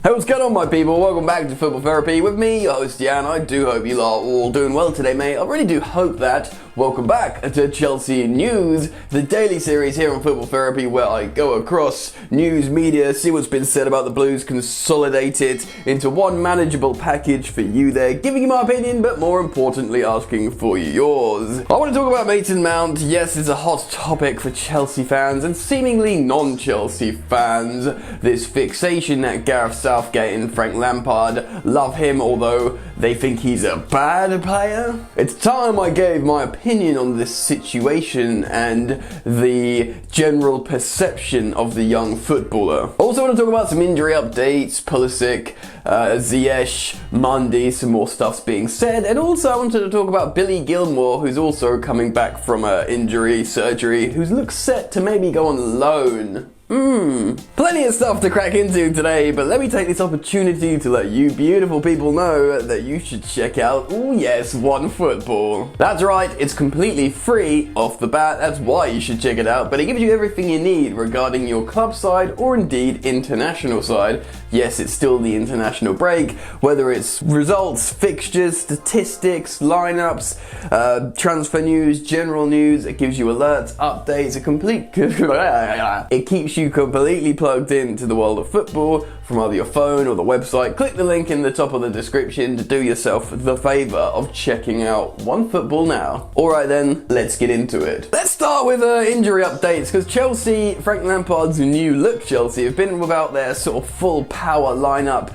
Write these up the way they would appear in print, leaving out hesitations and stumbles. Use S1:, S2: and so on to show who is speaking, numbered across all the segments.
S1: Hey, what's going on, my people? Welcome back to Football Therapy with me, your host Jan. I do hope you are all doing well today, mate. I really do hope that. Welcome back to Chelsea News, the daily series here on Football Therapy where I go across news, media, see what's been said about the Blues, consolidate it into one manageable package for you there, giving you my opinion, but more importantly, asking for yours. I want to talk about Mason Mount. Yes, it's a hot topic for Chelsea fans and seemingly non-Chelsea fans. This fixation at Gareth Southgate and Frank Lampard love him, although they think he's a bad player. It's time I gave my opinion on this situation and the general perception of the young footballer. Also want to talk about some injury updates, Pulisic, Ziyech, Mendy, some more stuff's being said, and also I wanted to talk about Billy Gilmour, who's also coming back from injury, surgery, who looks set to maybe go on loan. Plenty of stuff to crack into today, but let me take this opportunity to let you beautiful people know that you should check out, oh yes, One Football. That's right, it's completely free off the bat, that's why you should check it out, but it gives you everything you need regarding your club side or indeed international side. Yes, it's still the international break, whether it's results, fixtures, statistics, lineups, transfer news, general news, it gives you alerts, updates, it keeps you completely plugged into the world of football from either your phone or the website. Click the link in the top of the description to do yourself the favour of checking out One Football now. Alright then, let's get into it. Let's start with injury updates, because Chelsea, Frank Lampard's new look Chelsea, have been without their sort of full power lineup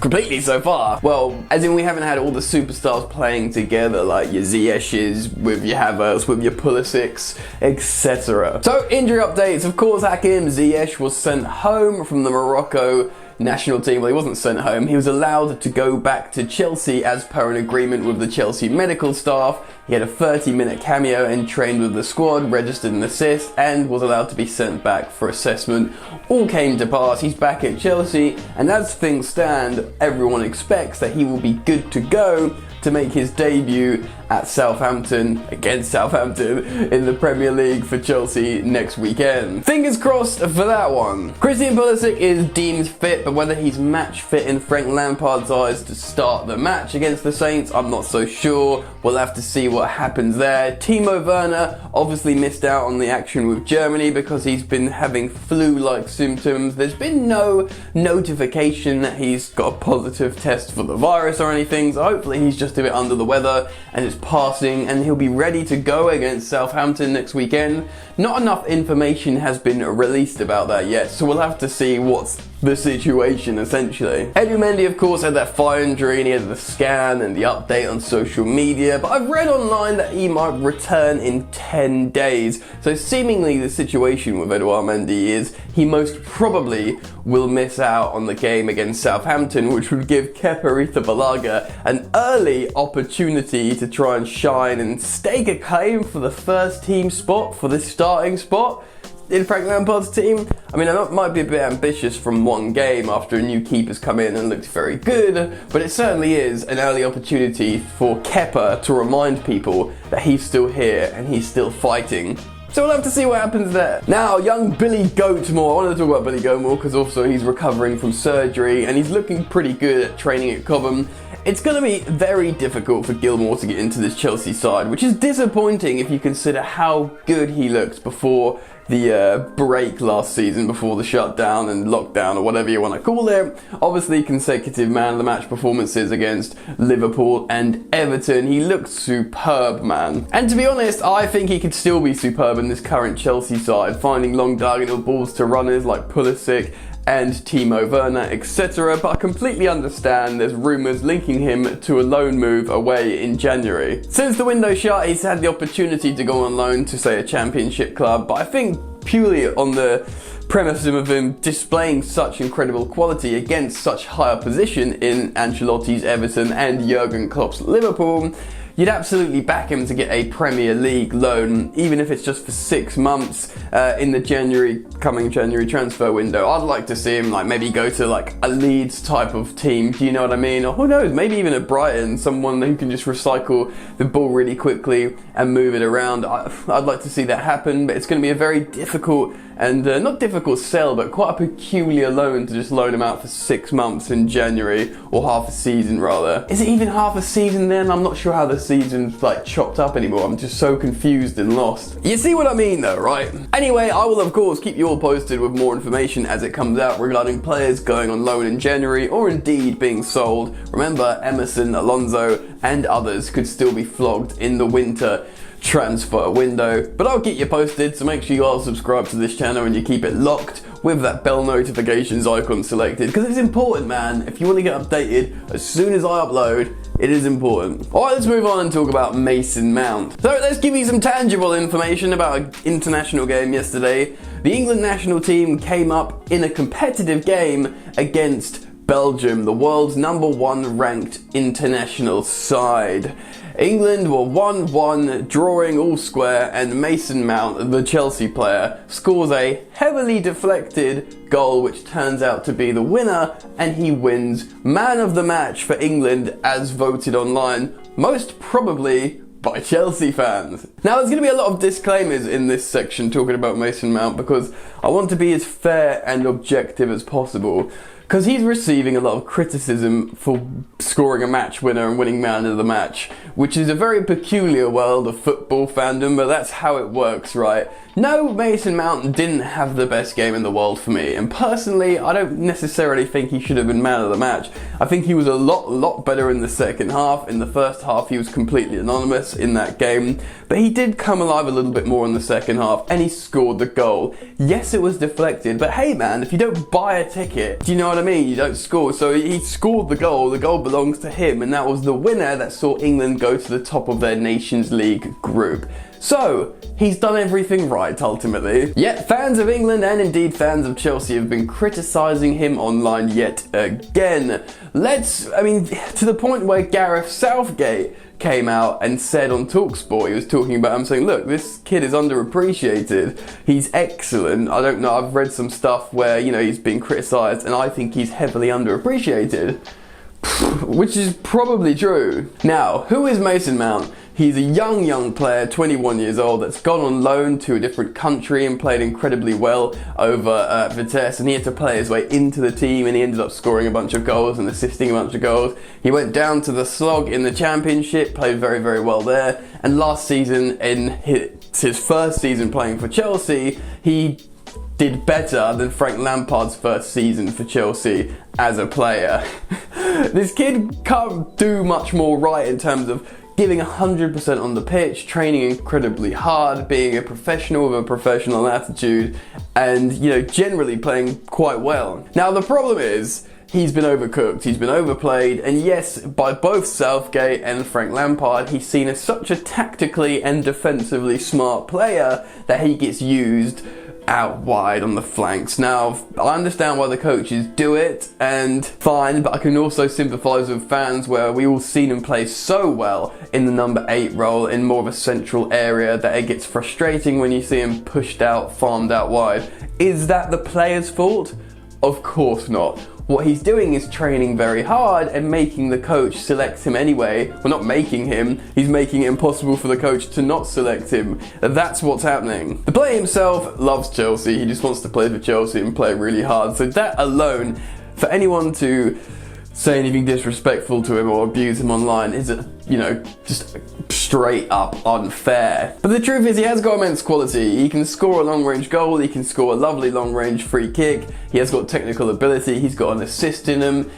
S1: completely so far. Well, as in we haven't had all the superstars playing together like your Ziyech's, with your Havertz, with your Pulisics, etc. So injury updates, of course, Hakim Ziyech was sent home from the Morocco national team. Well, he wasn't sent home, he was allowed to go back to Chelsea as per an agreement with the Chelsea medical staff. He had a 30-minute cameo and trained with the squad, registered an assist, and was allowed to be sent back for assessment. All came to pass, he's back at Chelsea, and as things stand, everyone expects that he will be good to go to make his debut at Southampton, against Southampton, in the Premier League for Chelsea next weekend. Fingers crossed for that one. Christian Pulisic is deemed fit, but whether he's match fit in Frank Lampard's eyes to start the match against the Saints, I'm not so sure. We'll have to see what happens there. Timo Werner obviously missed out on the action with Germany because he's been having flu-like symptoms. There's been no notification that he's got a positive test for the virus or anything, so hopefully he's just a bit under the weather and it's passing and he'll be ready to go against Southampton next weekend. Not enough information has been released about that yet, so we'll have to see what's the situation essentially. Mendy, of course, had that thigh injury and he had the scan and the update on social media, but I've read online that he might return in 10 days. So seemingly the situation with Mendy is he most probably will miss out on the game against Southampton, which would give Kepa Arrizabalaga an early opportunity to try and shine and stake a claim for the first team spot, for the starting spot in Frank Lampard's team. I mean, that might be a bit ambitious from one game after a new keeper's come in and looked very good, but it certainly is an early opportunity for Kepa to remind people that he's still here and he's still fighting. So we'll have to see what happens there. Now, young Billy Gilmour. I wanted to talk about Billy Gilmour because also he's recovering from surgery and he's looking pretty good at training at Cobham. It's going to be very difficult for Gilmour to get into this Chelsea side, which is disappointing if you consider how good he looked before the break last season, before the shutdown and lockdown or whatever you want to call it. Obviously consecutive man of the match performances against Liverpool and Everton. He looked superb, man. And to be honest, I think he could still be superb in this current Chelsea side, finding long diagonal balls to runners like Pulisic and Timo Werner, etc. But I completely understand there's rumours linking him to a loan move away in January. Since the window shut, he's had the opportunity to go on loan to, say, a championship club, but I think purely on the premise of him displaying such incredible quality against such high opposition in Ancelotti's Everton and Jurgen Klopp's Liverpool, you'd absolutely back him to get a Premier League loan, even if it's just for 6 months in the coming January transfer window. I'd like to see him like maybe go to like a Leeds type of team, do you know what I mean? Or who knows, maybe even at Brighton, someone who can just recycle the ball really quickly and move it around. I'd like to see that happen, but it's going to be a very difficult and not difficult sell, but quite a peculiar loan to just loan him out for 6 months in January, or half a season rather. Is it even half a season then? I'm not sure how the season's like chopped up anymore. I'm just so confused and lost. You see what I mean though, right? Anyway, I will of course keep you all posted with more information as it comes out regarding players going on loan in January or indeed being sold. Remember, Emerson, Alonso and others could still be flogged in the winter transfer window, but I'll keep you posted, so make sure you are subscribed to this channel and you keep it locked with that bell notifications icon selected, because it's important, man. If you want to get updated as soon as I upload, it is important. Alright, let's move on and talk about Mason Mount. So let's give you some tangible information about an international game yesterday. The England national team came up in a competitive game against Belgium, the world's #1 ranked international side. England were 1-1, drawing all square, and Mason Mount, the Chelsea player, scores a heavily deflected goal which turns out to be the winner, and he wins man of the match for England as voted online, most probably by Chelsea fans. Now there's going to be a lot of disclaimers in this section talking about Mason Mount, because I want to be as fair and objective as possible. Because he's receiving a lot of criticism for scoring a match winner and winning man of the match, which is a very peculiar world of football fandom, but that's how it works, right? No, Mason Mount didn't have the best game in the world for me, and personally, I don't necessarily think he should have been man of the match. I think he was a lot better in the second half. In the first half, he was completely anonymous in that game, but he did come alive a little bit more in the second half, and he scored the goal. Yes, it was deflected, but hey man, if you don't buy a ticket, do you know what I mean? You don't score. So he scored the goal belongs to him, and that was the winner that saw England go to the top of their Nations League group. So, he's done everything right, ultimately. Yet, fans of England and indeed fans of Chelsea have been criticising him online yet again. To the point where Gareth Southgate came out and said on talkSPORT, he was talking about him saying, look, this kid is underappreciated, he's excellent. I don't know, I've read some stuff where, you know, he's been criticised and I think he's heavily underappreciated. Which is probably true. Now, who is Mason Mount? He's a young player, 21 years old, that's gone on loan to a different country and played incredibly well over Vitesse, and he had to play his way into the team, and he ended up scoring a bunch of goals and assisting a bunch of goals. He went down to the slog in the Championship, played very well there, and last season, in his first season playing for Chelsea, he did better than Frank Lampard's first season for Chelsea as a player. This kid can't do much more right in terms of giving 100% on the pitch, training incredibly hard, being a professional with a professional attitude, and, you know, generally playing quite well. Now the problem is, he's been overcooked, he's been overplayed, and yes, by both Southgate and Frank Lampard, he's seen as such a tactically and defensively smart player that he gets used out wide on the flanks. Now, I understand why the coaches do it, and fine, but I can also sympathise with fans where we all seen him play so well in the number 8 role in more of a central area that it gets frustrating when you see him pushed out, farmed out wide. Is that the player's fault? Of course not. What he's doing is training very hard and making the coach select him anyway. Well, not making him, he's making it impossible for the coach to not select him. That's what's happening. The player himself loves Chelsea, he just wants to play for Chelsea and play really hard. So that alone, for anyone to say anything disrespectful to him or abuse him online is, just straight up unfair. But the truth is, he has got immense quality. He can score a long range goal, he can score a lovely long range free kick, he has got technical ability, he's got an assist in him,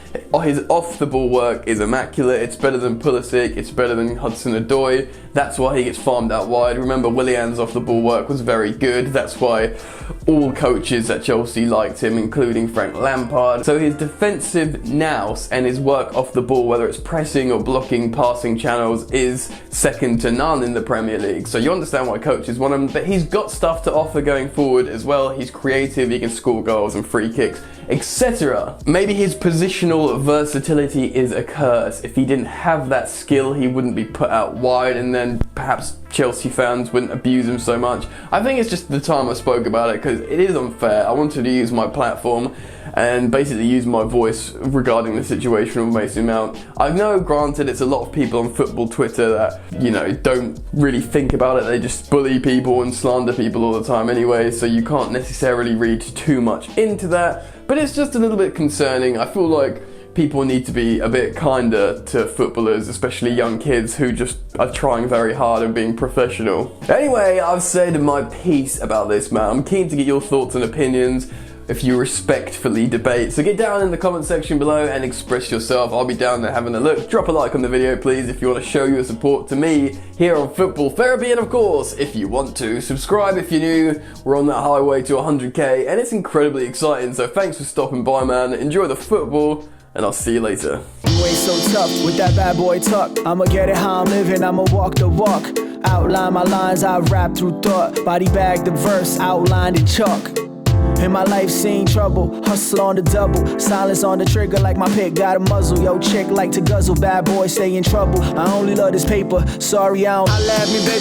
S1: his off the ball work is immaculate, it's better than Pulisic, it's better than Hudson-Odoi, that's why he gets farmed out wide. Remember, Willian's off the ball work was very good, that's why all coaches at Chelsea liked him, including Frank Lampard. So his defensive nous and his work off the ball, whether it's pressing or blocking, passing channels, is second to none in the Premier League. So you understand why coaches want him, but he's got stuff to offer going forward as well. He's creative, he can score goals and free kicks etc. Maybe his positional versatility is a curse. If he didn't have that skill, he wouldn't be put out wide, and then perhaps Chelsea fans wouldn't abuse him so much. I think it's just the time I spoke about it, because it is unfair. I wanted to use my platform and basically use my voice regarding the situation of Mason Mount. I know, granted, it's a lot of people on football Twitter that, you know, don't really think about it. They just bully people and slander people all the time anyway, so you can't necessarily read too much into that. But it's just a little bit concerning. I feel like people need to be a bit kinder to footballers, especially young kids who just are trying very hard and being professional. Anyway, I've said my piece about this, man. I'm keen to get your thoughts and opinions if you respectfully debate. So get down in the comment section below and express yourself. I'll be down there having a look. Drop a like on the video, please, if you want to show your support to me here on Football Therapy. And of course, if you want to, subscribe if you're new. We're on that highway to 100k and it's incredibly exciting. So thanks for stopping by, man. Enjoy the football, and I'll see you later.
S2: You ain't so tough with that bad boy tuck. I'ma get it how I'm living, I'ma walk the walk. Outline my lines, I rap through thought. Body bag the verse, outlined in chalk. In my life seen trouble, hustle on the double. Silence on the trigger like my pick got a muzzle. Yo, chick like to guzzle, bad boy stay in trouble. I only love this paper, sorry I don't. I laugh me, bitch.